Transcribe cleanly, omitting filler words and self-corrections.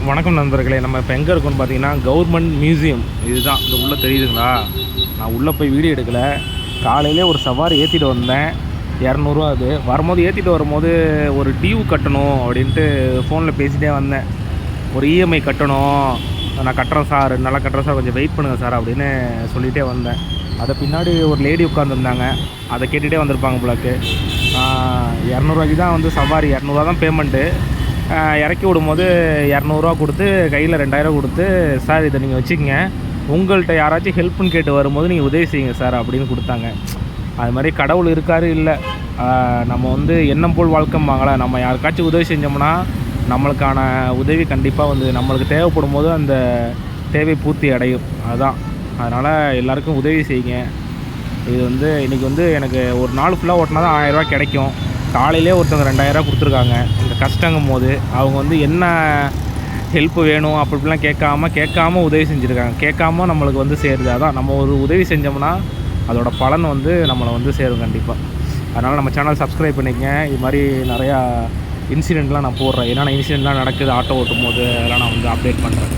வணக்கம் நண்பர்களே. நம்ம இப்போ எங்கே இருக்கோம்னு பார்த்தீங்கன்னா கவர்மெண்ட் மியூசியம். இதுதான் இந்த உள்ளே தெரியுதுங்களா? நான் உள்ளே போய் வீடியோ எடுக்கலை. காலையிலே ஒரு சவாரி ஏற்றிட்டு வந்தேன், 200 அது. வரும்போது ஏற்றிட்டு வரும்போது ஒரு டியூ கட்டணும் அப்படின்ட்டு ஃபோனில் பேசிகிட்டே வந்தேன். ஒரு இஎம்ஐ கட்டணும், நான் கட்டுறேன் சார், 2 நாளாக கட்டுறேன் சார், கொஞ்சம் வெயிட் பண்ணுங்கள் சார் அப்படின்னு சொல்லிகிட்டே வந்தேன். அதை பின்னாடி ஒரு லேடி உட்காந்துருந்தாங்க, அதை கேட்டுகிட்டே வந்திருப்பாங்க போலக்கு. 200 தான் வந்து சவாரி, 200 தான் பேமெண்ட்டு. இறக்கி விடும்போது 200 கொடுத்து கையில் 2000 கொடுத்து, சார் இதை நீங்கள் வச்சுக்கங்க, உங்கள்கிட்ட யாராச்சும் ஹெல்ப்புன்னு கேட்டு வரும்போது நீங்கள் உதவி செய்யுங்க சார் அப்படின்னு கொடுத்தாங்க. அது மாதிரி கடவுள் இருக்கார் இல்லை, நம்ம வந்து எண்ணம் போல் வாழ்க்கைம்பாங்களே, நம்ம யாருக்காச்சும் உதவி செஞ்சோம்னா நம்மளுக்கான உதவி கண்டிப்பாக வந்து நம்மளுக்கு தேவைப்படும் போது அந்த தேவை பூர்த்தி அடையும். அதுதான். அதனால் எல்லாருக்கும் உதவி செய்யுங்க. இது வந்து இன்றைக்கி வந்து எனக்கு ஒரு நாள் ஃபுல்லாக ஓட்டினா தான் 1000 ரூபா கிடைக்கும். காலையிலே ஒருத்தவங்க 2000 கொடுத்துருக்காங்க. இந்த கஷ்டங்கும் போது அவங்க வந்து என்ன ஹெல்ப் வேணும் அப்படிலாம் கேட்காம உதவி செஞ்சுருக்காங்க. கேட்காம நம்மளுக்கு வந்து சேருது. அதான் நம்ம ஒரு உதவி செஞ்சோம்னா அதோட பலன் வந்து நம்மளை வந்து சேரும் கண்டிப்பாக. அதனால் நம்ம சேனல் சப்ஸ்கிரைப் பண்ணிக்கங்க. இது மாதிரி நிறையா இன்சிடெண்ட்லாம் நான் போடுறேன். என்னென்ன இன்சிடெண்ட்லாம் நடக்குது ஆட்டோ ஓட்டும் போது, அதெல்லாம் நான் வந்து அப்டேட் பண்ணுறேன்.